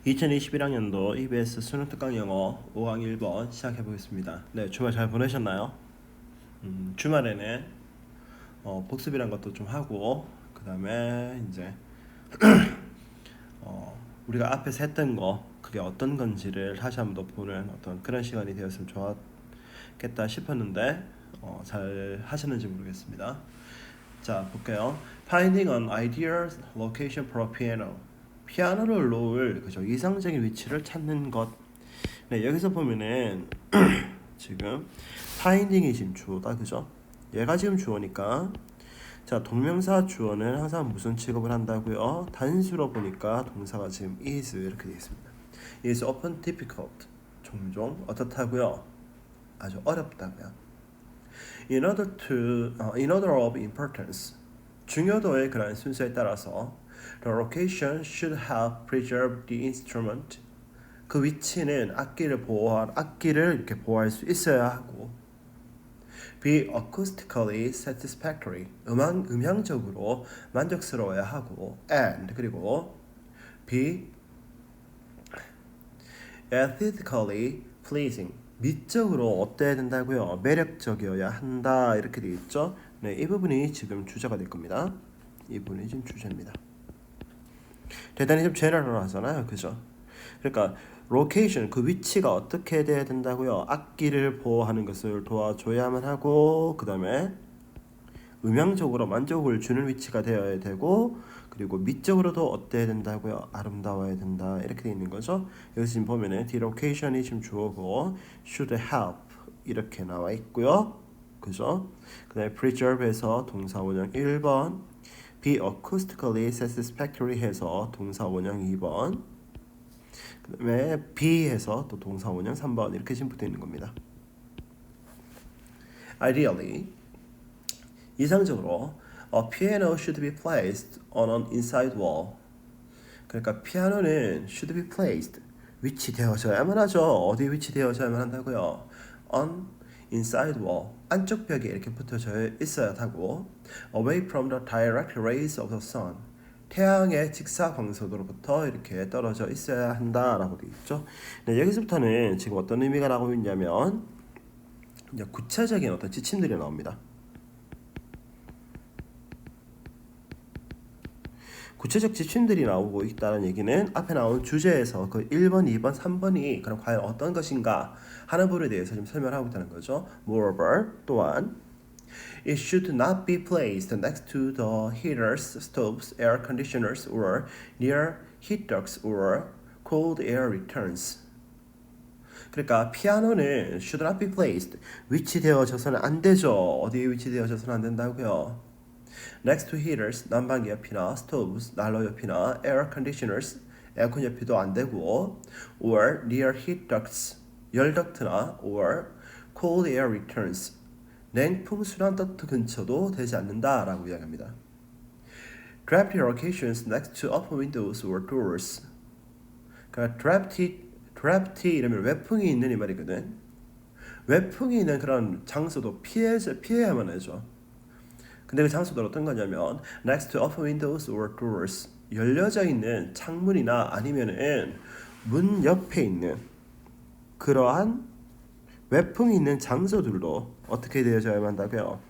2021학년도 EBS 수능 특강 영어 5강 1번 시작해 보겠습니다. 네, 주말 잘 보내셨나요? 주말에는 복습이란 것도 좀 하고 그 다음에 이제 우리가 앞에서 했던 거 그게 어떤 건지를 다시 한번 더 보는 어떤 그런 시간이 되었으면 좋았겠다 싶었는데 잘 하셨는지 모르겠습니다. 자, 볼게요. Finding an ideal location for a piano. 피아노를 놓을 그죠 이상적인 위치를 찾는 것. 네, 여기서 보면은 지금 finding이 지금 주어다, 그죠? 얘가 지금 주어니까 자, 동명사 주어는 항상 무슨 취급을 한다고요? 단수로 보니까 동사가 지금 is 이렇게 되어 있습니다. is often difficult. 종종 어떻다고요? 아주 어렵다고요. In order of importance. 중요도의 그런 순서에 따라서 the location should have preserved the instrument. 그 위치는 악기를 이렇게 보호할 수 있어야 하고 be acoustically satisfactory. 음향적으로 만족스러워야 하고 and 그리고 be aesthetically pleasing. 미적으로 어때야 된다고요? 매력적이어야 한다 이렇게 되어 있죠. 네, 이 부분이 지금 주제가 될 겁니다. 이 부분이 지금 주제입니다. 대단히 좀 제너럴하잖아요, 그죠? 그러니까 로케이션 그 위치가 어떻게 돼야 된다고요? 악기를 보호하는 것을 도와줘야만 하고 그 다음에 음향적으로 만족을 주는 위치가 되어야 되고 그리고 미적으로도 어때야 된다고요? 아름다워야 된다 이렇게 돼 있는 거죠. 여기서 지금 보면은 the location이 지금 주어고 should help 이렇게 나와 있고요. 그죠? 그 다음에 preserve에서 동사 원형 1번 be acoustically satisfactory 해서 동사 원형 2번 그 다음에 be 해서 또 동사 원형 3번 이렇게 지금 붙어 있는 겁니다. Ideally 이상적으로 a piano should be placed on an inside wall. 그러니까 피아노는 should be placed 위치되어져야만 하죠. 어디에 위치되어져야만 한다고요? on inside wall 안쪽 벽에 이렇게 붙어져 있어야 하고 away from the direct rays of the sun 태양의 직사 광선으로부터 이렇게 떨어져 있어야 한다라고 되어 있죠. 네, 여기서부터는 지금 어떤 의미가 나오고 있냐면 이제 구체적인 어떤 지침들이 나옵니다. 구체적 지침들이 나오고 있다는 얘기는 앞에 나온 주제에서 그 1번, 2번, 3번이 그럼 과연 어떤 것인가 하는 부분에 대해서 좀 설명하고 있다는 거죠. Moreover, 또한 It should not be placed next to the heaters, stoves, air conditioners, or near heat ducts or cold air returns. 그러니까 피아노는 should not be placed 위치되어져서는 안 되죠. 어디에 위치되어져서는 안 된다고요? Next to heaters, 난방기 옆이나 stoves, 난로 옆이나 air conditioners, 에어컨 옆이도 안 되고 or near heat ducts, 열덕트나 or cold air returns, 냉풍 순환 덕트 근처도 되지 않는다라고 이야기합니다. Drafty locations next to open windows or doors. 그러니까 drafty 이러면 외풍이 있는 이 말이거든. 외풍이 있는 그런 장소도 피해야만 하죠. 근데 그 장소도 어떤 거냐면 next to open windows or doors 열려져 있는 창문이나 아니면은 문 옆에 있는 그러한 외풍이 있는 장소들도 어떻게 되어져야만 한다고요?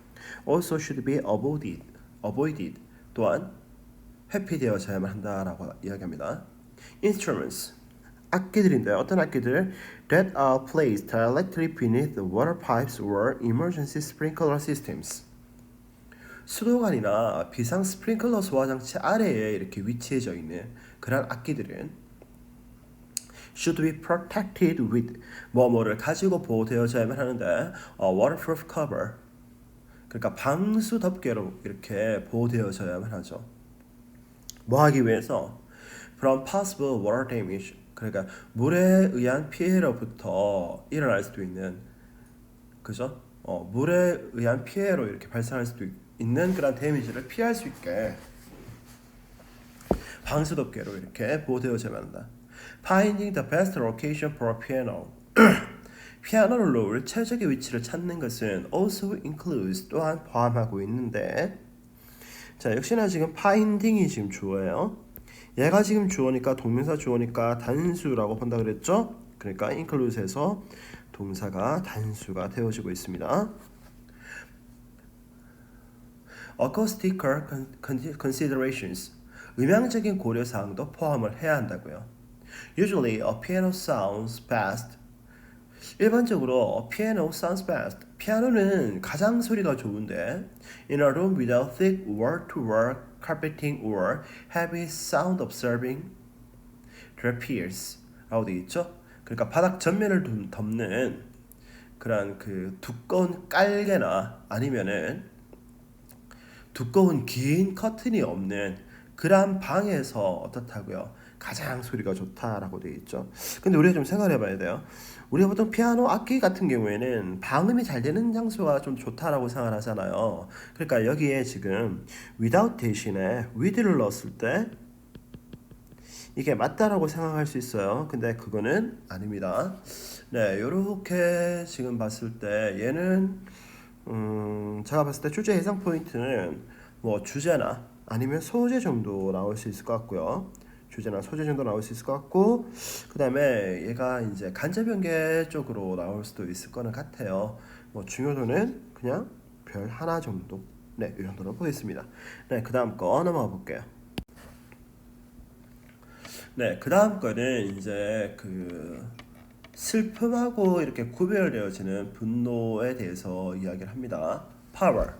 Also should be avoided 또한 회피되어져야만 한다라고 이야기합니다. Instruments 악기들인데 어떤 악기들? That are placed directly beneath the water pipes or emergency sprinkler systems. 수도관이나 비상 스프링클러 소화장치 아래에 이렇게 위치해져 있는 그런 악기들은 should be protected with 뭐뭐를 가지고 보호되어져야만 하는데 waterproof cover 그러니까 방수 덮개로 이렇게 보호되어져야만 하죠. 뭐 하기 위해서? From possible water damage 그러니까 물에 의한 피해로부터 일어날 수도 있는 그죠? 물에 의한 피해로 이렇게 발생할 수도 있는 그런 데미지를 피할 수 있게 방수 덮개로 이렇게 보호되어져야만 한다. Finding the best location for a piano. 피아노를 놓을 최적의 위치를 찾는 것은 also includes 또한 포함하고 있는데 자 역시나 지금 finding이 지금 주어예요. 얘가 지금 주어니까 동명사 주어니까 단수라고 본다 그랬죠? 그러니까 include에서 동사가 단수가 되어지고 있습니다. acoustical considerations 음향적인 고려 사항도 포함을 해야 한다고요. Usually a piano sounds best. 일반적으로 piano sounds best. 피아노는 가장 소리가 좋은데 in a room without thick wall-to-wall carpeting or heavy sound absorbing draperies 라고 되어 있죠. 그러니까 바닥 전면을 덮는 그런 그 두꺼운 깔개나 아니면은 두꺼운 긴 커튼이 없는 그런 방에서 어떻다고요? 가장 소리가 좋다라고 되어 있죠. 근데 우리가 좀 생각해 봐야 돼요. 우리가 보통 피아노 악기 같은 경우에는 방음이 잘 되는 장소가 좀 좋다라고 생각을 하잖아요. 그러니까 여기에 지금 without 대신에 with를 넣었을 때 이게 맞다라고 생각할 수 있어요. 근데 그거는 아닙니다. 네, 이렇게 지금 봤을 때 얘는 제가 봤을 때 주제 해당 포인트는 뭐 주제나 아니면 소재 정도 나올 수 있을 것 같고요. 주제나 소재 정도 나올 수 있을 것 같고, 그 다음에 얘가 이제 간접 연계 쪽으로 나올 수도 있을 거는 같아요. 뭐 중요도는 그냥 별 하나 정도. 네, 이 정도로 보겠습니다. 네, 그 다음 거 넘어가 볼게요. 네, 그 다음 거는 이제 그 슬픔하고 이렇게 구별되어지는 분노에 대해서 이야기를 합니다. Power.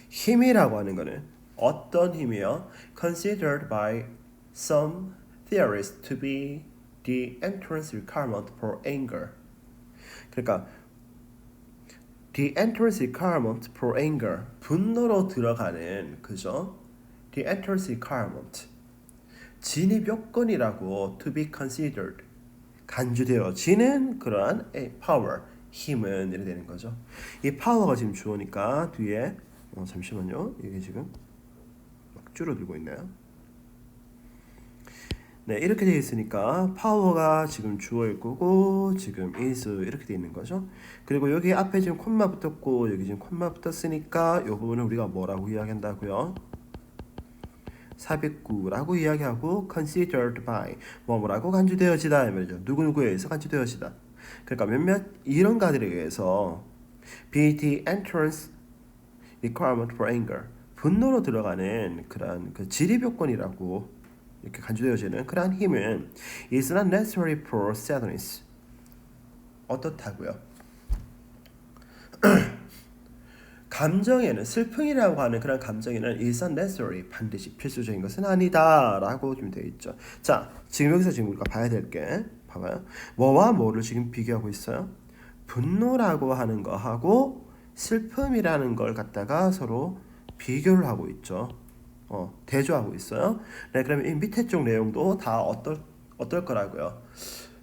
힘이라고 하는 거는 어떤 힘이요? Considered by some theorists to be the entrance requirement for anger. 그러니까 the entrance requirement for anger. 분노로 들어가는 그죠? The entrance requirement. 진입 요건이라고 to be considered. 간주되어지는 그러한 power, 힘은 이렇게 되는 거죠. 이 파워가 지금 주어니까 뒤에 잠시만요. 이게 지금 막 줄어들고 있나요? 네, 이렇게 되어 있으니까 파워가 지금 주어일 거고 지금 is 이렇게 되어 있는 거죠. 그리고 여기 앞에 지금 콤마 붙었고 여기 지금 콤마 붙었으니까 이 부분을 우리가 뭐라고 이야기한다고요? 삽입구라고 이야기하고 considered by 뭐라고 간주되어지다 이 말이죠. 누구누구에 의해서 간주되어지다. 그러니까 몇몇 이런 가들에 의해서 be the entrance requirement for anger 분노로 들어가는 그런 그 진입 요건이라고 이렇게 간주되어지는 그러한 힘은 is not necessary for sadness 어떻다고요? 감정에는 슬픔이라고 하는 그런 감정에는 is not necessary 반드시 필수적인 것은 아니다라고 좀 되어 있죠. 자, 지금 여기서 지금 우리가 봐야 될 게 봐봐요. 뭐와 뭐를 지금 비교하고 있어요? 분노라고 하는 거하고 슬픔이라는 걸 갖다가 서로 비교를 하고 있죠. 대조하고 있어요. 네, 그러면 이 밑에 쪽 내용도 다 어떨 거라고요?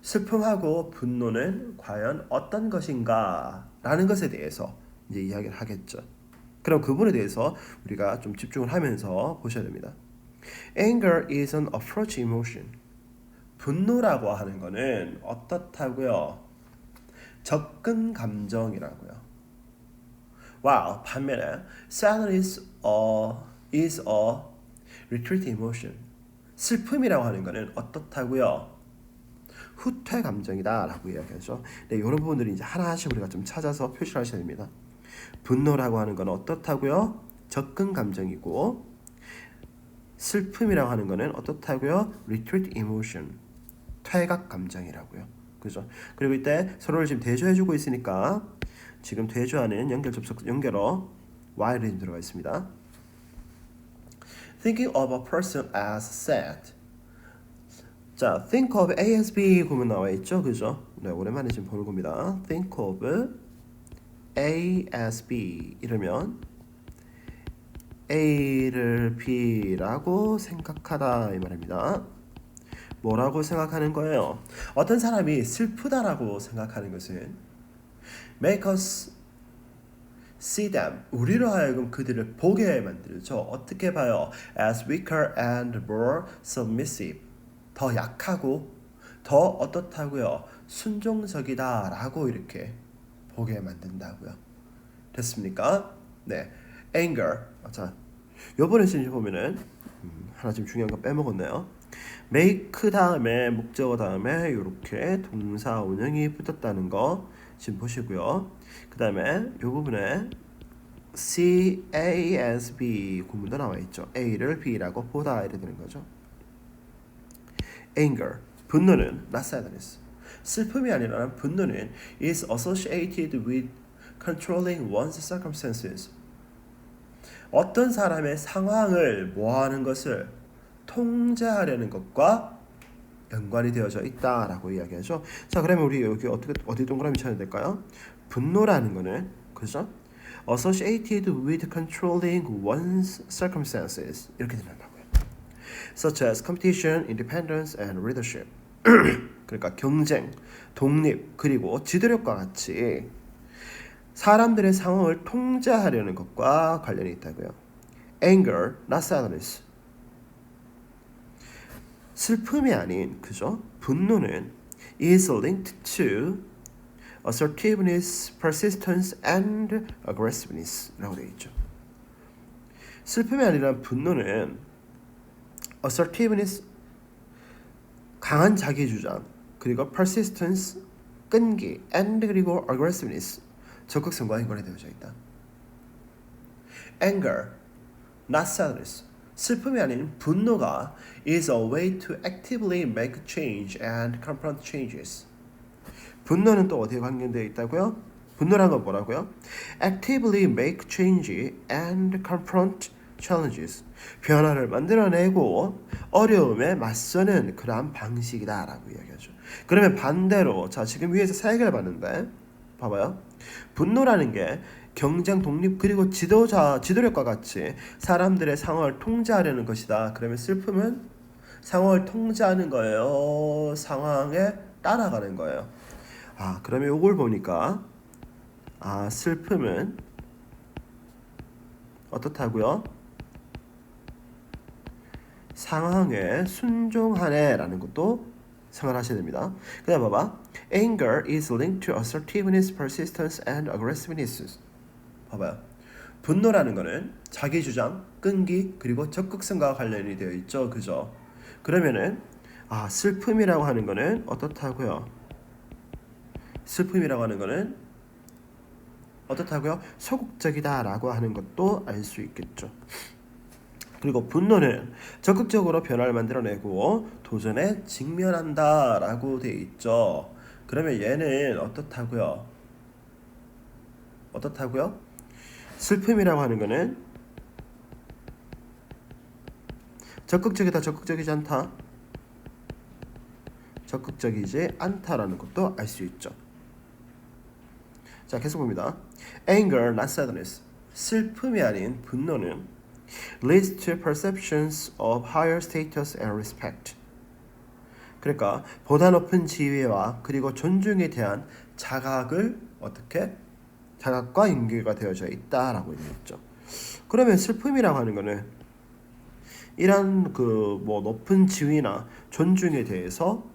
슬픔하고 분노는 과연 어떤 것인가라는 것에 대해서 이제 이야기를 하겠죠. 그럼 그 부분에 대해서 우리가 좀 집중을 하면서 보셔야 됩니다. Anger is an approach emotion. 분노라고 하는 거는 어떻다고요? 접근 감정이라고요. While 반면에 sadness is a retreat emotion. 슬픔이라고 하는 거는 어떻다고요? 후퇴 감정이다라고 이야기하죠. 네, 이런 부분들이 이제 하나씩 우리가 좀 찾아서 표시를 하셔야 됩니다. 분노라고 하는 건 어떻다고요? 접근 감정이고 슬픔이라고 하는 거는 어떻다고요? retreat emotion. 퇴각 감정이라고요. 그죠? 그리고 이때 서로를 지금 대조해주고 있으니까 지금 대조하는 연결 접속 연결어 while이 들어가 있습니다. Thinking of a person as sad. 자, think of A as B 구문 나와 있죠, 그죠? 네, 오랜만에 지금 보는 겁니다. Think of A as B 이러면 A를 B라고 생각하다 이 말입니다. 뭐라고 생각하는 거예요? 어떤 사람이 슬프다라고 생각하는 것은 make us see them 우리로 하여금 그들을 보게 만들죠. 어떻게 봐요? as weaker and more submissive 더 약하고 더 어떻다고요? 순종적이다라고 이렇게 보게 만든다고요. 됐습니까? 네, anger. 자, 요번에 지금 보면은 하나 좀 중요한 거 빼먹었네요. make 다음에 목적어 다음에 이렇게 동사 원형이 붙었다는 거 지금 보시고요. 그 다음에 이 부분에 C, A as B 구문도 나와 있죠. A를 B라고 보다 이렇게 되는 거죠. anger, 분노는 not sadness. 슬픔이 아니라 분노는 is associated with controlling one's circumstances. 어떤 사람의 상황을 모하는 것을 통제하려는 것과 연관이 되어져 있다라고 이야기하죠. 자, 그러면 우리 여기 어디 동그라미 쳐야 될까요? 분노라는 거는 그죠? associated with controlling one's circumstances 이렇게 된다고요. such as competition, independence, and leadership. 그러니까 경쟁, 독립, 그리고 지도력과 같이 사람들의 상황을 통제하려는 것과 관련이 있다고요. anger, not sadness. 슬픔이 아닌 그죠? 분노는 is linked to assertiveness, persistence, and aggressiveness라고 되어 있죠. 슬픔이 아니라 분노는 assertiveness, 강한 자기주장, 그리고 persistence, 끈기, and 그리고 aggressiveness, 적극성과 연관이 되어져 있다. anger, not sadness. 슬픔이 아닌 분노가 is a way to actively make change and confront changes. 분노는 또 어디에 관계되어 있다고요? 분노란 건 뭐라고요? actively make change and confront challenges. 변화를 만들어내고 어려움에 맞서는 그러한 방식이다라고 이야기하죠. 그러면 반대로 자 지금 위에서 세 개를 봤는데 봐봐요. 분노라는 게 경쟁, 독립, 그리고 지도력과 같이 사람들의 상황을 통제하려는 것이다. 그러면 슬픔은 상황을 통제하는 거예요. 상황에 따라가는 거예요. 그러면 이걸 보니까 슬픔은 어떻다고요? 상황에 순종하네라는 것도 생각하셔야 됩니다. 그 다음 봐봐. Anger is linked to assertiveness, persistence, and aggressiveness. 봐봐요. 분노라는 거는 자기 주장, 끈기, 그리고 적극성과 관련이 되어 있죠. 그죠? 그러면은 슬픔이라고 하는 거는 어떻다고요? 슬픔이라고 하는 거는 어떻다고요? 소극적이다라고 하는 것도 알 수 있겠죠. 그리고 분노는 적극적으로 변화를 만들어내고 도전에 직면한다라고 되어 있죠. 그러면 얘는 어떻다고요? 슬픔이라고 하는 거는 적극적이다, 적극적이지 않다. 적극적이지 않다라는 것도 알 수 있죠. 자, 계속 봅니다. Anger, not sadness. 슬픔이 아닌 분노는 leads to perceptions of higher status and respect. 그러니까 보다 높은 지위와 그리고 존중에 대한 자각을 자각과 연계가 되어져 있다라고 얘기했죠. 그러면 슬픔이라고 하는 거는 이런 높은 지위나 존중에 대해서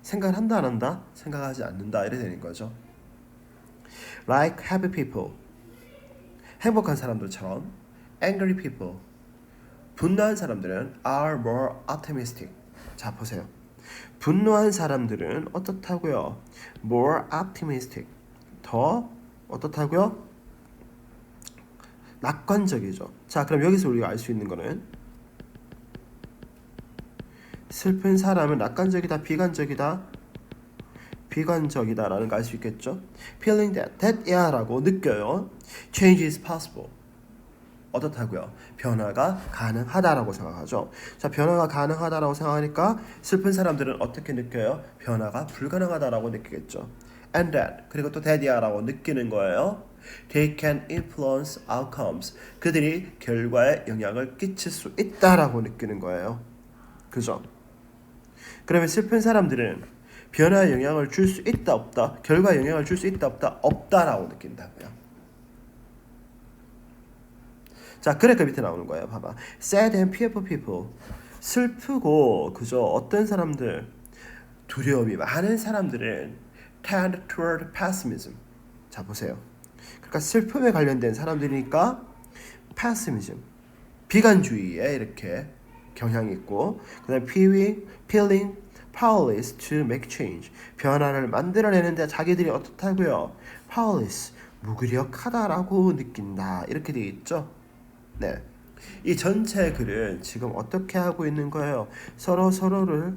생각을 한다 안 한다? 생각하지 않는다 이래 되는 거죠. Like happy people. 행복한 사람들처럼 angry people. 분노한 사람들은 are more optimistic. 자, 보세요. 분노한 사람들은 어떻다고요? more optimistic. 더 어떻다고요? 낙관적이죠. 자, 그럼 여기서 우리가 알 수 있는 거는 슬픈 사람은 낙관적이다, 비관적이다? 비관적이다라는 거 알 수 있겠죠? Feeling that 라고 느껴요. Change is possible. 어떻다고요? 변화가 가능하다라고 생각하죠. 자, 변화가 가능하다라고 생각하니까 슬픈 사람들은 어떻게 느껴요? 변화가 불가능하다라고 느끼겠죠. And that, 그리고 또 that이야라고 느끼는 거예요. They can influence outcomes. 그들이 결과에 영향을 끼칠 수 있다라고 느끼는 거예요. 그죠? 그러면 슬픈 사람들은 변화에 영향을 줄 수 있다 없다, 결과에 영향을 줄 수 있다 없다, 없다라고 느낀다고요. 자, 그러니까 밑에 나오는 거예요. 봐봐. Sad and fearful people. 슬프고 그죠? 어떤 사람들, 두려움이 많은 사람들은 tend toward pessimism. 자, 보세요. 그러니까 슬픔에 관련된 사람들이니까 pessimism, 비관주의에 이렇게 경향이 있고, 그다음에 feeling powerless to make change. 변화를 만들어내는데 자기들이 어떻다고요? powerless, 무기력하다라고 느낀다. 이렇게 되어 있죠. 네. 이 전체 글은 지금 어떻게 하고 있는 거예요? 서로를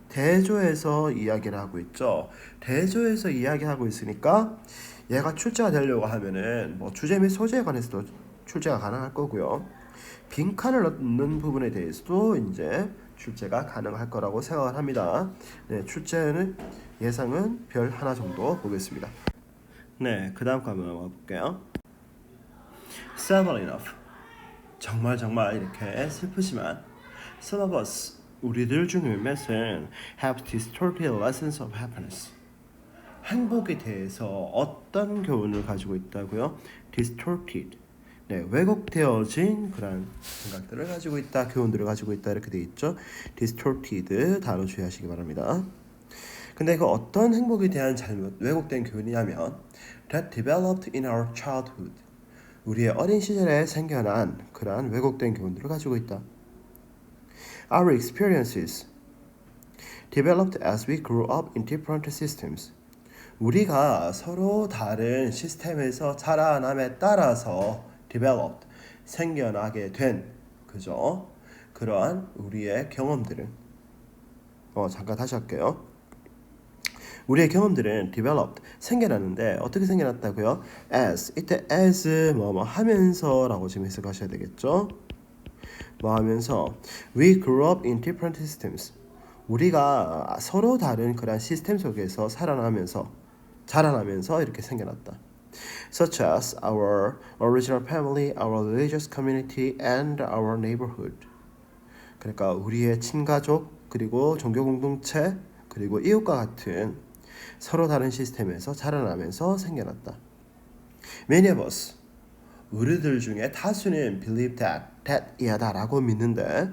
대조해서 이야기를 하고 있죠. 대조해서 이야기하고 있으니까 얘가 출제가 되려고 하면은 뭐 주제 및 소재에 관해서도 출제가 가능할 거고요. 빈칸을 넣는 부분에 대해서도 이제 출제가 가능할 거라고 생각을 합니다. 네, 출제는 예상은 별 하나 정도 보겠습니다. 네, 그 다음 거 한번 볼게요. Sad enough. 정말 이렇게 슬프지만 some of us, 우리들 중 몇몇은 have distorted lessons of happiness. 행복에 대해서 어떤 교훈을 가지고 있다고요? distorted. 네, 왜곡되어진 그런 생각들을 가지고 있다, 교훈들을 가지고 있다 이렇게 돼 있죠. distorted 단어 주의하시기 바랍니다. 근데 그 어떤 행복에 대한 잘못, 왜곡된 교훈이냐면 that developed in our childhood. 우리의 어린 시절에 생겨난 그러한 왜곡된 교훈들을 가지고 있다. Our experiences developed as we grew up in different systems. 우리가 서로 다른 시스템에서 자라남에 따라서 developed, 생겨나게 된, 그죠? 그러한 우리의 경험들은 잠깐 다시 할게요. 우리의 경험들은 developed, 생겨났는데 어떻게 생겨났다고요? as, 이때 as 뭐 하면서라고 지금 해석하셔야 되겠죠? 뭐 하면서 we grew up in different systems. 우리가 서로 다른 그런 시스템 속에서 자라나면서 이렇게 생겨났다. Such as our original family, our religious community, and our neighborhood. 그러니까 우리의 친가족, 그리고 종교 공동체, 그리고 이웃과 같은 서로 다른 시스템에서 자라나면서 생겨났다. Many of us, 우리들 중에 다수는 believe that 이하다라고 믿는데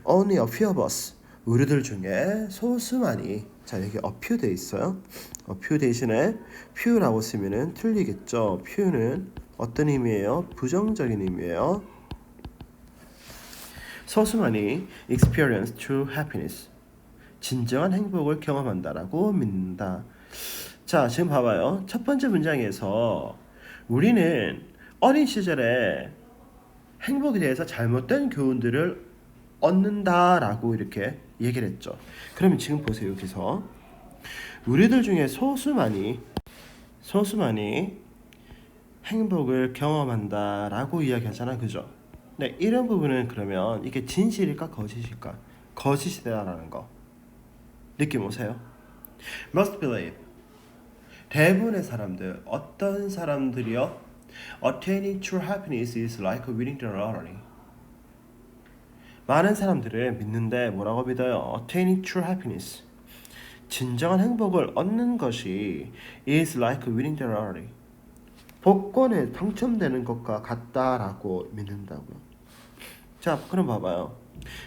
only a few of us, 우리들 중에 소수만이, 자 여기 a few 돼 있어요. a few 대신에 few라고 쓰면은 틀리겠죠. few는 어떤 의미예요? 부정적인 의미예요. 소수만이 experience true happiness, 진정한 행복을 경험한다라고 믿는다. 자, 지금 봐봐요. 첫 번째 문장에서 우리는 어린 시절에 행복에 대해서 잘못된 교훈들을 얻는다라고 이렇게 얘기를 했죠. 그러면 지금 보세요. 여기서 우리들 중에 소수만이 행복을 경험한다라고 이야기하잖아, 그죠? 네, 이런 부분은 그러면 이게 진실일까 거짓일까? 거짓이다라는 거 느낌 오세요? Must believe. 대부분의 사람들, 어떤 사람들이요? Attaining true happiness is like winning the lottery. 많은 사람들을 믿는데 뭐라고 믿어요? Attaining true happiness. 진정한 행복을 얻는 것이 is like winning the lottery. 복권에 당첨되는 것과 같다라고 믿는다고요. 자, 그럼 봐봐요.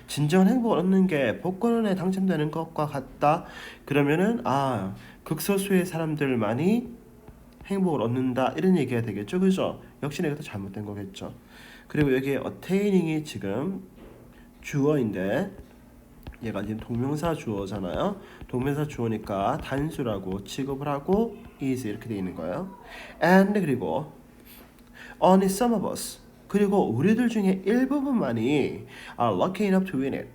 진정한 행복을 얻는 게 복권에 당첨되는 것과 같다. 그러면은 극소수의 사람들만이 행복을 얻는다 이런 얘기가 되겠죠, 그죠? 역시나 이것도 잘못된 거겠죠. 그리고 여기에 attaining이 지금 주어인데 얘가 지금 동명사 주어잖아요. 동명사 주어니까 단수라고 취급을 하고 is 이렇게 돼 있는 거예요. And 그리고 only some of us, 그리고 우리들 중에 일부분만이 are lucky enough to win it.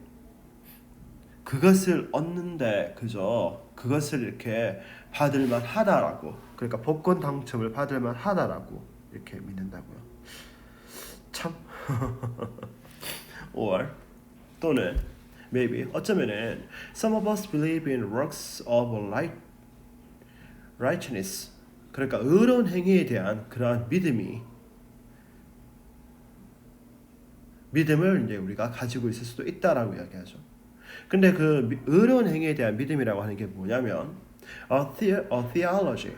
그것을 얻는데, 그죠? 그것을 이렇게 받을만 하다라고, 그러니까 복권 당첨을 받을만 하다라고 이렇게 믿는다고요. 참. or 또는 maybe 어쩌면은 some of us believe in works of righteousness. 그러니까 의로운 행위에 대한 그러한 믿음을 이제 우리가 가지고 있을 수도 있다라고 이야기하죠. 근데 그 의로운 행위에 대한 믿음이라고 하는 게 뭐냐면 a theology,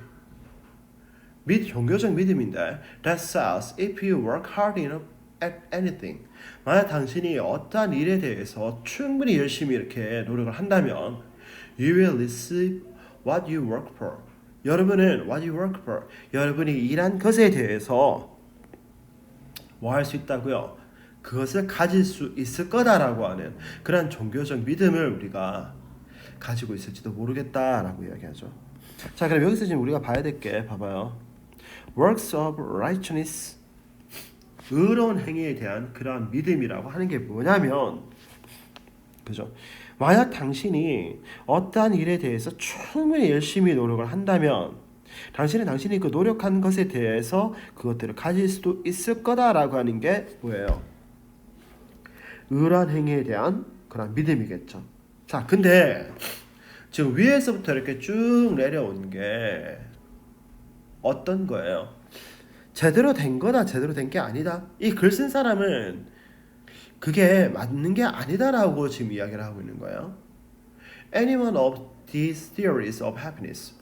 종교적 믿음인데 that says if you work hard enough at anything, 만약 당신이 어떠한 일에 대해서 충분히 열심히 이렇게 노력을 한다면 you will receive what you work for. 여러분은 what you work for, 여러분이 일한 것에 대해서 뭐 할 수 있다고요? 그것을 가질 수 있을 거다라고 하는 그런 종교적 믿음을 우리가 가지고 있을지도 모르겠다라고 이야기하죠. 자, 그럼 여기서 지금 우리가 봐야 될 게 봐봐요. Works of righteousness, 의로운 행위에 대한 그러한 믿음이라고 하는 게 뭐냐면, 그죠? 만약 당신이 어떠한 일에 대해서 충분히 열심히 노력을 한다면 당신이 그 노력한 것에 대해서 그것들을 가질 수도 있을 거다라고 하는 게 뭐예요? 의로운 행위에 대한 그런 믿음이겠죠. 자, 근데 지금 위에서부터 이렇게 쭉 내려온 게 어떤 거예요? 제대로 된 거다, 제대로 된 게 아니다. 이 글 쓴 사람은 그게 맞는 게 아니다라고 지금 이야기를 하고 있는 거예요. Any one of these theories of happiness.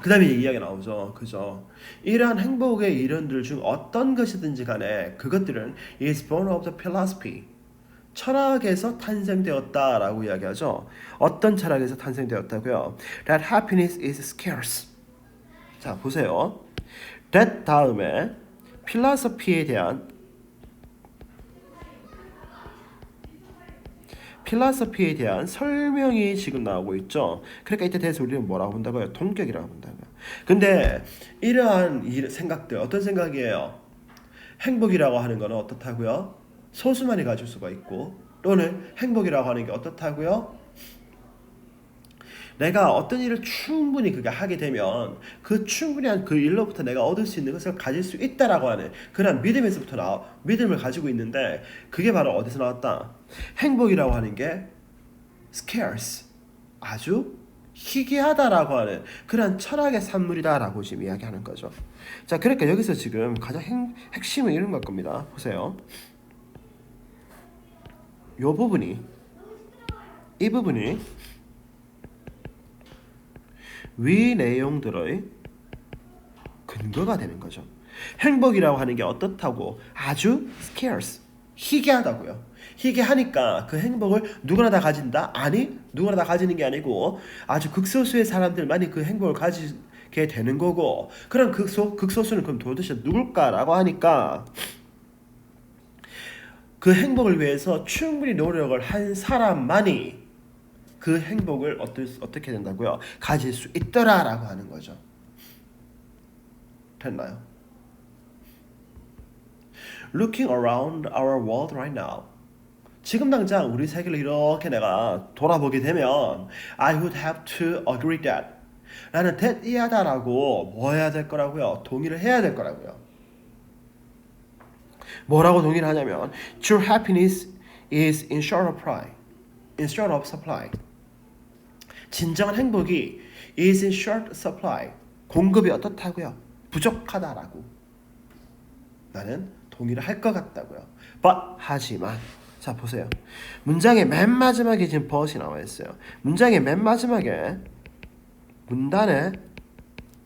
그 다음에 이야기 나오죠. 그죠? 이러한 행복의 이론들 중 어떤 것이든지 간에 그것들은 is born of the philosophy. 철학에서 탄생되었다라고 이야기하죠. 어떤 철학에서 탄생되었다고요? That happiness is scarce. 자, 보세요. that 다음에 philosophy에 대한 설명이 지금 나오고 있죠. 그러니까 이때 대해서 우리는 뭐라고 본다고요? 동격이라고 본다고요. 근데 이러한 생각들, 어떤 생각이에요? 행복이라고 하는 거는 어떻다고요? 소수만이 가질 수가 있고, 또는 행복이라고 하는 게 어떻다고요? 내가 어떤 일을 충분히 그게 하게 되면 그 충분한 그 일로부터 내가 얻을 수 있는 것을 가질 수 있다라고 하는 그런 믿음에서부터 믿음을 가지고 있는데, 그게 바로 어디서 나왔다? 행복이라고 하는 게 scarce, 아주 희귀하다라고 하는 그런 철학의 산물이다라고 지금 이야기하는 거죠. 자, 그러니까 여기서 지금 가장 핵심은 이런 걸 겁니다. 보세요. 이 부분이 위 내용들의 근거가 되는 거죠. 행복이라고 하는 게 어떻다고? 아주 scarce, 희귀하다고요. 희귀하니까 그 행복을 누구나 다 가진다? 아니, 누구나 다 가지는 게 아니고 아주 극소수의 사람들만이 그 행복을 가지게 되는 거고, 그런 극소수는 그럼 도대체 누굴까라고 하니까 그 행복을 위해서 충분히 노력을 한 사람만이 그 행복을 어떻게 된다고요? 가질 수 있더라라고 하는 거죠. 됐나요? Looking around our world right now. 지금 당장 우리 세계를 이렇게 내가 돌아보게 되면 I would have to agree that. 나는 that 이하다라고 뭐 해야 될 거라고요? 동의를 해야 될 거라고요. 뭐라고 동의를 하냐면 True happiness is in short of supply. 진정한 행복이 is in short supply. 공급이 어떻다고요? 부족하다라고 나는 동의를 할 것 같다고요. But 하지만, 자 보세요. 문장의 맨 마지막에 지금 but이 나와 있어요. 문장의 맨 마지막에, 문단의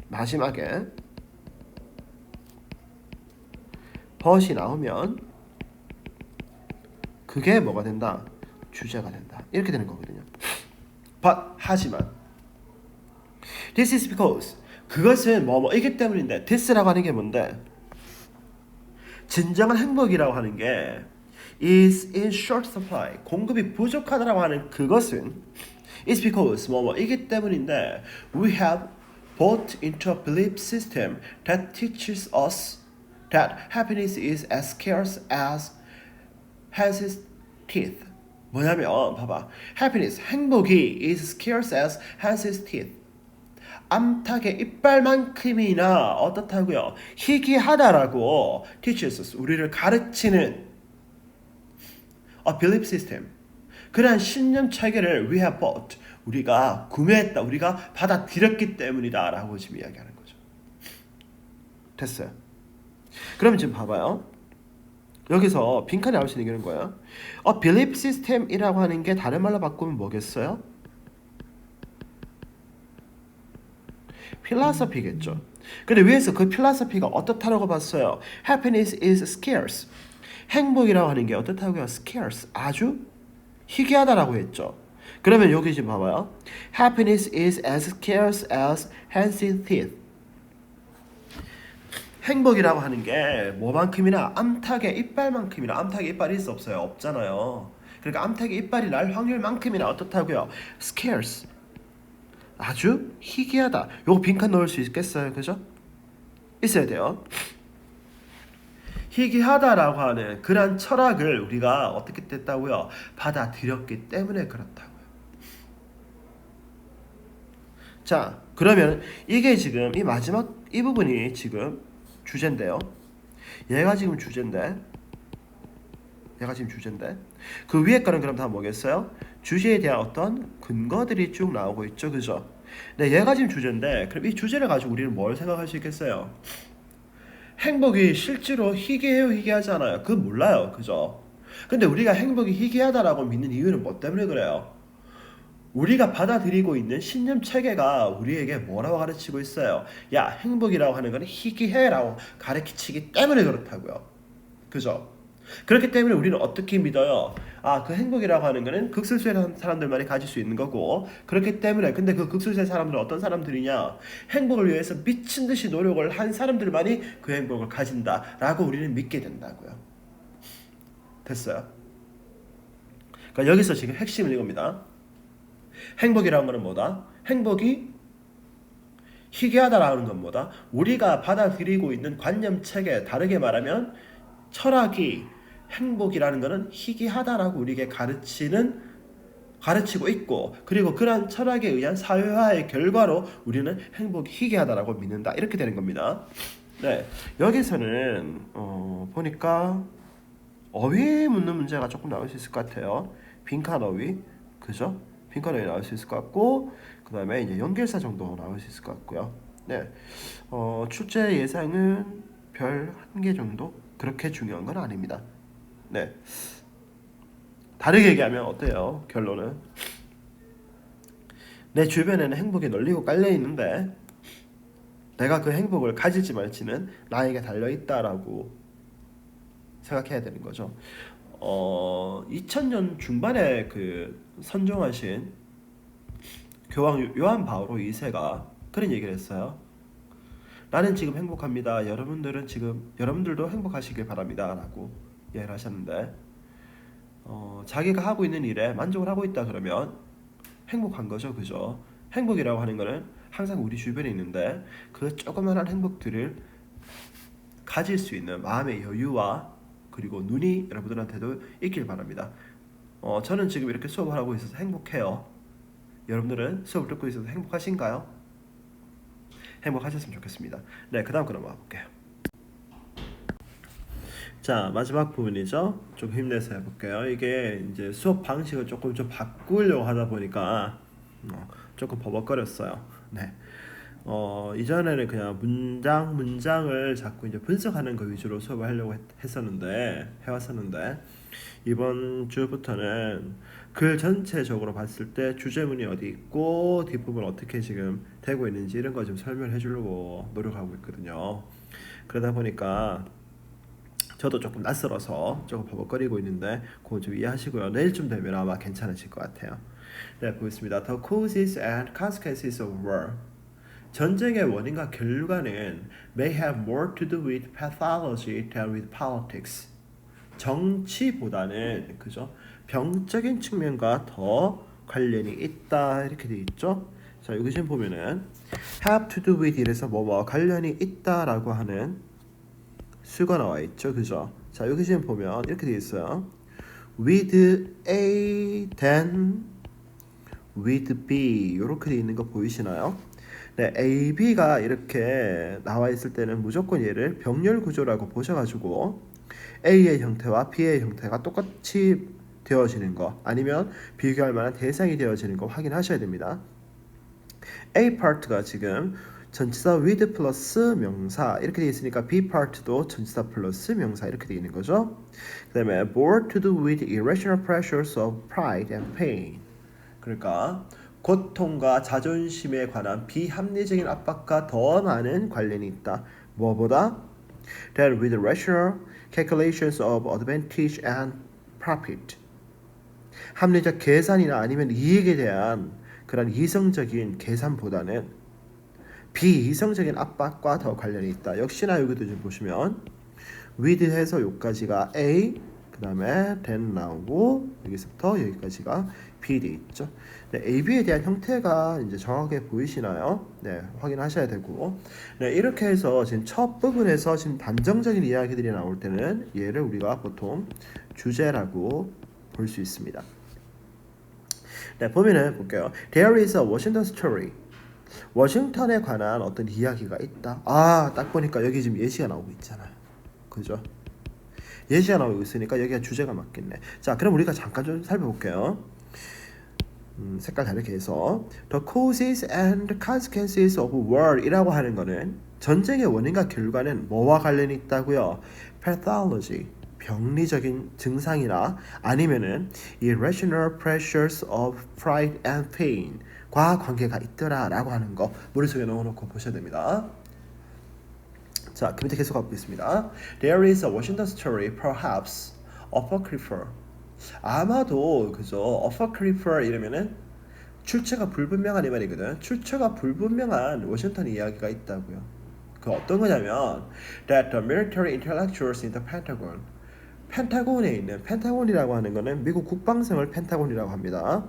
마지막에 but이 나오면 그게 뭐가 된다? 주제가 된다. 이렇게 되는 거거든요. But 하지만 This is because 그것은 뭐이기 때문인데, this라고 하는 게 뭔데? 진정한 행복이라고 하는 게 is in short supply, 공급이 부족하다라고 하는 그것은 is because 뭐이기 때문인데 we have bought into a belief system that teaches us that happiness is as scarce as has its teeth. 뭐냐면 봐봐, happiness, 행복이 is scarce as has its teeth. 암탉의 이빨만큼이나 어떻다고요? 희귀하다라고 teaches us, 우리를 가르치는 a belief system, 그러한 신념 체계를 we have bought, 우리가 구매했다, 우리가 받아들였기 때문이다 라고 지금 이야기하는 거죠. 됐어요. 그럼 지금 봐봐요. 여기서 빈칸에 나올 수 있는 게 이런 거예요. belief system이라고 하는 게 다른 말로 바꾸면 뭐겠어요? philosophy겠죠. 근데 위에서 그 philosophy가 어떻다라고 봤어요? Happiness is scarce. 행복이라고 하는 게 어떻다고요? Scarce. 아주 희귀하다라고 했죠. 그러면 여기 지금 봐봐요. Happiness is as scarce as has its teeth. 행복이라고 하는 게 뭐만큼이나 암탉의 이빨만큼이나 암탉의 이빨이 있어 없어요? 없잖아요. 그러니까 암탉의 이빨이 날 확률만큼이나 어떻다고요? scarce. 아주 희귀하다. 요거 빈칸 넣을 수 있겠어요? 그죠? 있어야 돼요. 희귀하다라고 하는 그런 철학을 우리가 어떻게 됐다고요? 받아들였기 때문에 그렇다고요. 자, 그러면 이게 지금 이 마지막 이 부분이 지금 주제인데요. 얘가 지금 주제인데 그 위에 거는 그럼 다 뭐겠어요? 주제에 대한 어떤 근거들이 쭉 나오고 있죠. 그죠? 네, 얘가 지금 주제인데 그럼 이 주제를 가지고 우리는 뭘 생각할 수 있겠어요? 행복이 실제로 희귀해요, 희귀하지 않아요? 그건 몰라요. 그죠? 근데 우리가 행복이 희귀하다라고 믿는 이유는 뭐 때문에 그래요? 우리가 받아들이고 있는 신념 체계가 우리에게 뭐라고 가르치고 있어요? 야, 행복이라고 하는 건 희귀해라고 가르치기 때문에 그렇다고요. 그죠? 그렇기 때문에 우리는 어떻게 믿어요? 아, 그 행복이라고 하는 거는 극소수의 사람들만이 가질 수 있는 거고, 그렇기 때문에 근데 그 극소수의 사람들은 어떤 사람들이냐? 행복을 위해서 미친 듯이 노력을 한 사람들만이 그 행복을 가진다라고 우리는 믿게 된다고요. 됐어요? 그러니까 여기서 지금 핵심은 이겁니다. 행복이라는 거는 뭐다? 행복이 희귀하다라는 건 뭐다? 우리가 받아들이고 있는 관념 체계, 다르게 말하면 철학이 행복이라는 것은 희귀하다라고 우리에게 가르치고 있고, 그리고 그러한 철학에 의한 사회화의 결과로 우리는 행복이 희귀하다라고 믿는다, 이렇게 되는 겁니다. 네, 여기서는 보니까 어휘에 묻는 문제가 조금 나올 수 있을 것 같아요. 빈칸 어휘, 그죠? 빈칸 어휘 나올 수 있을 것 같고, 그 다음에 이제 연결사 정도 나올 수 있을 것 같고요. 네, 출제 예상은 별 1개 정도? 그렇게 중요한 건 아닙니다. 네. 다르게 얘기하면 어때요? 결론은 내 주변에는 행복이 널리고 깔려 있는데 내가 그 행복을 가질지 말지는 나에게 달려 있다라고 생각해야 되는 거죠. 2000년 중반에 그 선종하신 교황 요한 바오로 2세가 그런 얘기를 했어요. 나는 지금 행복합니다. 여러분들도 행복하시길 바랍니다라고 얘기를 하셨는데, 자기가 하고 있는 일에 만족을 하고 있다 그러면 행복한 거죠. 그죠? 행복이라고 하는 거는 항상 우리 주변에 있는데 그 조그만한 행복들을 가질 수 있는 마음의 여유와 그리고 눈이 여러분들한테도 있길 바랍니다. 저는 지금 이렇게 수업을 하고 있어서 행복해요. 여러분들은 수업을 듣고 있어서 행복하신가요? 행복하셨으면 좋겠습니다. 네, 그 다음 그럼 와볼게요. 자, 마지막 부분이죠. 좀 힘내서 해볼게요. 이게 이제 수업 방식을 조금 좀 바꾸려고 하다 보니까 조금 버벅거렸어요. 네. 이전에는 그냥 문장을 자꾸 이제 분석하는 거 위주로 수업을 하려고 해왔었는데, 이번 주부터는 글 전체적으로 봤을 때 주제문이 어디 있고 뒷부분 어떻게 지금 되고 있는지 이런 거 좀 설명해 주려고 노력하고 있거든요. 그러다 보니까 저도 조금 낯설어서 조금 버벅거리고 있는데 그거 좀 이해하시고요. 내일쯤 되면 아마 괜찮으실 것 같아요. 네, 보겠습니다. The causes and consequences of war. 전쟁의 원인과 결과는 may have more to do with pathology than with politics. 정치보다는 그죠? 병적인 측면과 더 관련이 있다 이렇게 돼 있죠. 자, 여기 지금 보면은 have to do with 이래서 뭐뭐 관련이 있다라고 하는 수가 나와 있죠. 그죠? 자, 여기 지금 보면 이렇게 돼 있어요. with A then with B 이렇게 돼 있는 거 보이시나요? 네, A, B가 이렇게 나와 있을 때는 무조건 얘를 병렬 구조라고 보셔가지고 A의 형태와 B의 형태가 똑같이 되어지는 거, 아니면 비교할 만한 대상이 되어지는 거 확인하셔야 됩니다. A 파트가 지금 전치사 with 플러스 명사 이렇게 되어 있으니까 B 파트도 전치사 플러스 명사 이렇게 되어 있는 거죠. 그 다음에 more to do with irrational pressures of pride and pain. 그러니까 고통과 자존심에 관한 비합리적인 압박과 더 많은 관련이 있다. 뭐보다? That with rational calculations of advantage and profit. 합리적 계산이나 아니면 이익에 대한 그런 이성적인 계산보다는 비이성적인 압박과 더 관련이 있다. 역시나 여기도 좀 보시면 with 해서 여기까지가 A, 그 다음에 then 나오고 여기서부터 여기까지가 B 돼 있죠. 네, A, B에 대한 형태가 이제 정확하게 보이시나요? 네, 확인하셔야 되고, 네, 이렇게 해서 지금 첫 부분에서 지금 단정적인 이야기들이 나올 때는 얘를 우리가 보통 주제라고 볼 수 있습니다. 네, 보면은 볼게요. There is a Washington story. 워싱턴에 관한 어떤 이야기가 있다. 아, 딱 보니까 여기 지금 예시가 나오고 있잖아요. 그죠? 예시가 나오고 있으니까 여기가 주제가 맞겠네. 자, 그럼 우리가 잠깐 좀 살펴볼게요. 색깔 다르게 해서 The causes and consequences of war이라고 하는 거는 전쟁의 원인과 결과는 뭐와 관련이 있다고요? Pathology, 병리적인 증상이나 아니면은 irrational pressures of pride and pain 과 관계가 있더라 라고 하는 거 머릿속에 넣어놓고 보셔야 됩니다. 자, 그 밑에 계속 가고 있습니다. There is a Washington story, perhaps apocryphal. 아마도 그죠? apocryphal 이러면은 출처가 불분명한 이 말이거든. 출처가 불분명한 워싱턴 이야기가 있다고요. 그 어떤 거냐면 that the military intellectuals in the Pentagon. 펜타곤에 있는 펜타곤이라고 하는 거는 미국 국방성을 펜타곤이라고 합니다.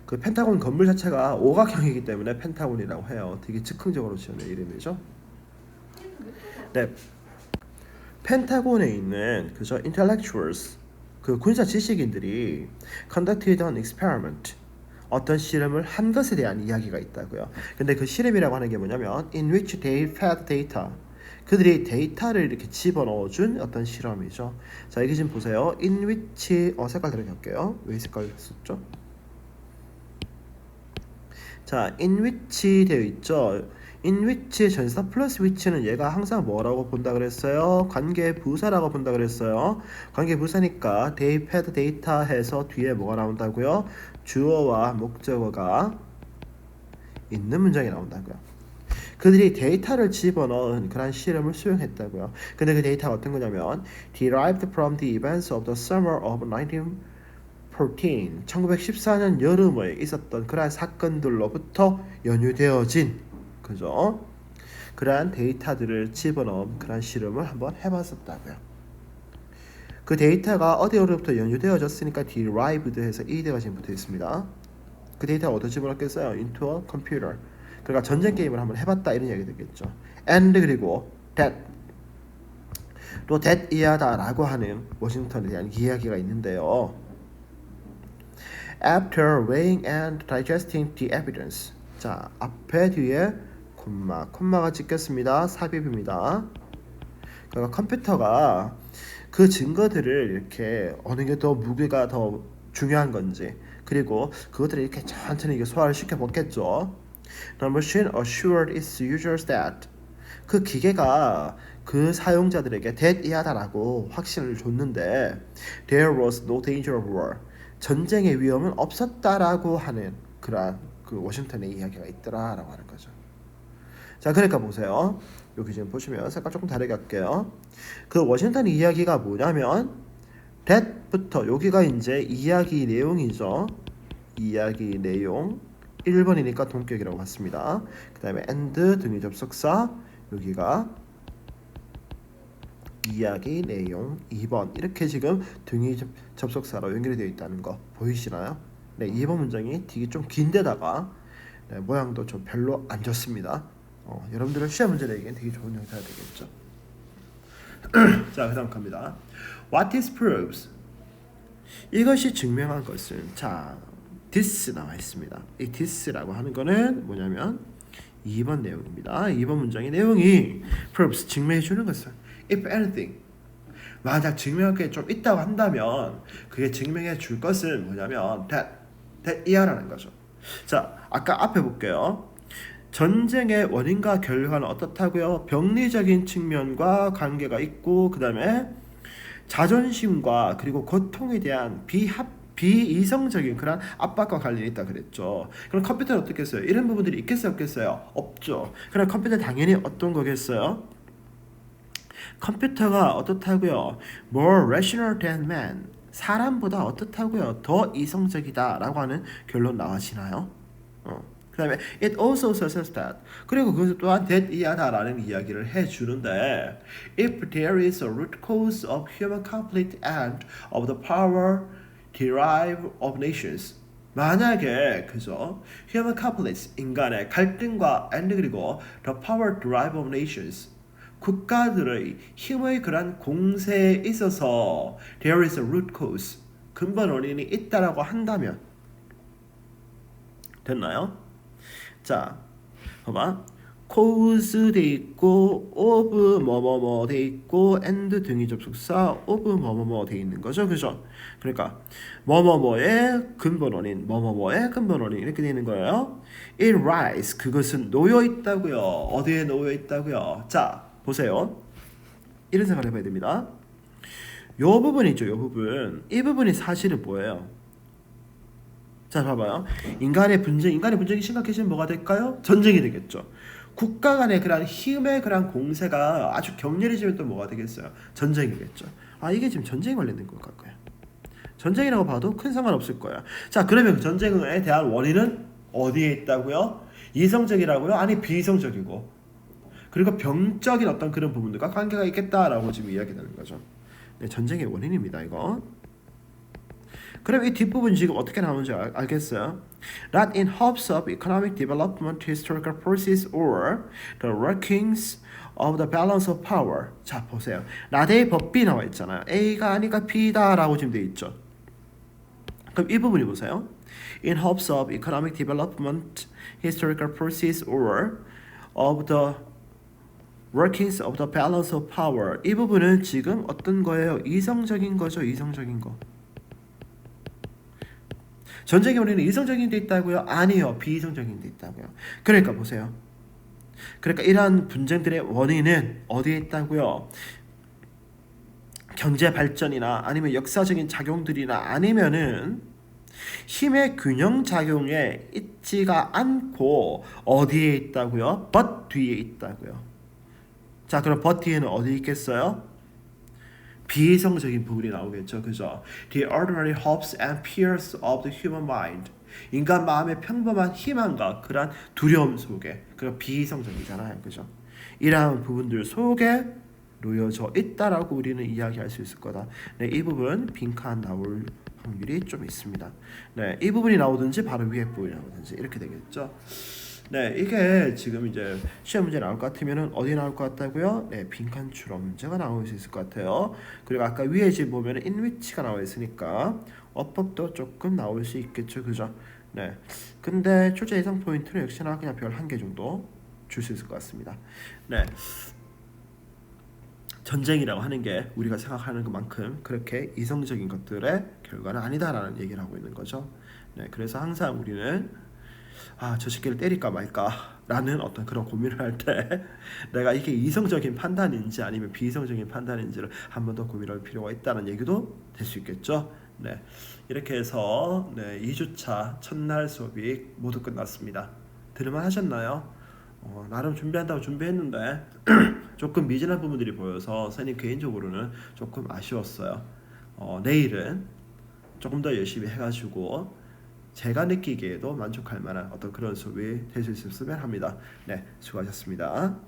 그 펜타곤 건물 자체가 오각형이기 때문에 펜타곤이라고 해요. 되게 즉흥적으로 지어낸 이름이죠. 네, 펜타곤에 있는 그저 intellectuals 그 군사 지식인들이 conducted an experiment 어떤 실험을 한 것에 대한 이야기가 있다고요. 근데 그 실험이라고 하는 게 뭐냐면 in which they fed data 그들이 데이터를 이렇게 집어넣어준 어떤 실험이죠. 자, 여기 지금 보세요. in which 색깔 다르게 할게요. 왜 색깔 썼죠? 자, in which 되어 있죠. in which 전치사 플러스 which는 얘가 항상 뭐라고 본다 그랬어요? 관계 부사라고 본다 그랬어요. 관계 부사니까 they fed data 해서 뒤에 뭐가 나온다고요? 주어와 목적어가 있는 문장이 나온다고요. 그들이 데이터를 집어넣은 그런 실험을 수행했다고요. 근데 그 데이터가 어떤 거냐면 derived from the events of the summer of 1914년 여름에 있었던 그러한 사건들로부터 연유되어진 그죠? 그러한 데이터들을 집어넣은 그러한 실험을 한번 해봤었다고요. 그 데이터가 어디로부터 연유되어졌으니까 derived 해서 e대가 지금 붙어 있습니다. 그 데이터가 어디서 집어넣겠어요? into a computer. 그러니까 전쟁 게임을 한번 해봤다 이런 이야기 되겠죠. and 그리고 that 또 that 이하다라고 하는 워싱턴에 대한 이야기가 있는데요. After weighing and digesting the evidence. 자, 앞에 뒤에 콤마가 찍혔습니다. 삽입입니다. 그러니까 컴퓨터가 그 증거들을 이렇게 어느 게 더 무게가 더 중요한 건지 그리고 그것들을 이렇게 천천히 소화를 시켜 먹겠죠. The machine assured its users that 그 기계가 그 사용자들에게 that 이하다라고 확신을 줬는데 there was no danger of war. 전쟁의 위험은 없었다라고 하는 그러한 그 워싱턴의 이야기가 있더라라고 하는 거죠. 자, 그러니까 보세요. 여기 지금 보시면 색깔 조금 다르게 할게요. 그 워싱턴 이야기가 뭐냐면 that부터 여기가 이제 이야기 내용이죠. 이야기 내용 1번이니까 동격이라고 봤습니다. 그 다음에 and 등위 접속사 여기가 이야기 내용 2번 이렇게 지금 등위 접속사로 연결이 되어 있다는 거 보이시나요? 네, 2번 문장이 되게 좀 긴데다가 네, 모양도 좀 별로 안 좋습니다. 여러분들은 시험 문제 내기엔 되게 좋은 형태가 되겠죠. 자, 그 다음 갑니다. What this proves 이것이 증명한 것은 자 this 나와 있습니다. 이 this라고 하는 거는 뭐냐면 2번 내용입니다. 2번 문장의 내용이 proves 증명해 주는 것은 if anything 만약 증명할 게 좀 있다고 한다면 그게 증명해 줄 것은 뭐냐면 that 이하라는 거죠. 자, 아까 앞에 볼게요. 전쟁의 원인과 결과는 어떻다고요? 병리적인 측면과 관계가 있고 그 다음에 자존심과 그리고 고통에 대한 비이성적인 그런 압박과 관련이 있다 그랬죠. 그럼 컴퓨터는 어떻겠어요? 이런 부분들이 있겠어요? 없겠어요? 없죠. 그럼 컴퓨터 당연히 어떤 거겠어요? 컴퓨터가 어떻다고요? More rational than man. 사람보다 어떻다고요? 더 이성적이다 라고 하는 결론 나와지나요? 그 다음에 it also says that 그리고 그것을 또한 that 이하다라는 이야기를 해주는데 if there is a root cause of human conflict and of the power derived of nations 만약에 그죠 human conflicts 인간의 갈등과 and 그리고 the power derived of nations 국가들의 힘의 그러한 공세에 있어서 there is a root cause 근본 원인이 있다라고 한다면 됐나요? 자, 봐봐. cause 돼 있고 of 뭐뭐뭐 돼 있고 and 등위 접속사 of 뭐뭐뭐 돼 있는 거죠, 그죠? 그러니까 뭐뭐뭐의 근본 원인, 뭐뭐뭐의 근본 원인 이렇게 돼 있는 거예요. It lies 그것은 놓여 있다고요. 어디에 놓여 있다고요? 자, 보세요. 이런 생각을 해봐야 됩니다. 요 부분이죠, 요 부분. 이 부분이 사실은 뭐예요? 자, 봐봐요. 인간의 분쟁이 심각해지면 뭐가 될까요? 전쟁이 되겠죠. 국가 간의 그런 힘의 그런 공세가 아주 격렬해지면 또 뭐가 되겠어요? 전쟁이겠죠. 아, 이게 지금 전쟁에 관련된 것 같고요. 전쟁이라고 봐도 큰 상관없을 거야. 자, 그러면 전쟁에 대한 원인은 어디에 있다고요? 이성적이라고요? 아니, 비이성적이고. 그리고 병적인 어떤 그런 부분들과 관계가 있겠다라고 지금 이야기하는 거죠. 네, 전쟁의 원인입니다, 이거. 그럼 이 뒷부분 지금 어떻게 나오는지 알겠어요? Not in hopes of economic development, historical process, or the workings of the balance of power. 자, 보세요. 나대의 법비 나와 있잖아요. A가 아니까 B다라고 지금 돼 있죠. 그럼 이 부분이 보세요. In hopes of economic development, historical process, or of the workings of the balance of power. 이 부분은 지금 어떤 거예요? 이성적인 거죠, 이성적인 거. 전쟁의 원인은 이성적인 데 있다고요? 아니요. 비이성적인 데 있다고요. 그러니까 보세요. 그러니까 이러한 분쟁들의 원인은 어디에 있다고요? 경제 발전이나 아니면 역사적인 작용들이나 아니면은 힘의 균형 작용에 있지가 않고 어디에 있다고요? but 뒤에 있다고요. 자, 그럼 but 뒤에는 어디 있겠어요? 비이성적인 부분이 나오겠죠, 그죠? The ordinary hopes and fears of the human mind. 인간 마음의 평범한 희망과 그러한 두려움 속에, 그런 비이성적이잖아요, 그죠? 이러한 부분들 속에 놓여져 있다라고 우리는 이야기할 수 있을 거다. 네, 이 부분 빈칸 나올 확률이 좀 있습니다. 네, 이 부분이 나오든지 바로 위에 부분이 나오든지 이렇게 되겠죠. 네, 이게 지금 이제 시험 문제 나올 것 같으면은 어디 나올 것 같다고요? 네, 빈칸 추론 문제가 나올 수 있을 것 같아요. 그리고 아까 위에 지금 보면은 in which가 나와 있으니까 어법도 조금 나올 수 있겠죠, 그죠? 네, 근데 출제 예상 포인트는 역시나 그냥 별 1개 정도 줄 수 있을 것 같습니다. 네. 전쟁이라고 하는 게 우리가 생각하는 것만큼 그렇게 이성적인 것들의 결과는 아니다라는 얘기를 하고 있는 거죠. 네, 그래서 항상 우리는 저 새끼를 때릴까 말까라는 어떤 그런 고민을 할 때 내가 이게 이성적인 판단인지 아니면 비이성적인 판단인지를 한 번 더 고민할 필요가 있다는 얘기도 될 수 있겠죠. 네, 이렇게 해서 2주차 첫날 수업이 모두 끝났습니다. 들을만 하셨나요? 나름 준비한다고 준비했는데 조금 미진한 부분들이 보여서 선생님 개인적으로는 조금 아쉬웠어요. 내일은 조금 더 열심히 해가지고 제가 느끼기에도 만족할 만한 어떤 그런 수업이 될 수 있었으면 합니다. 네, 수고하셨습니다.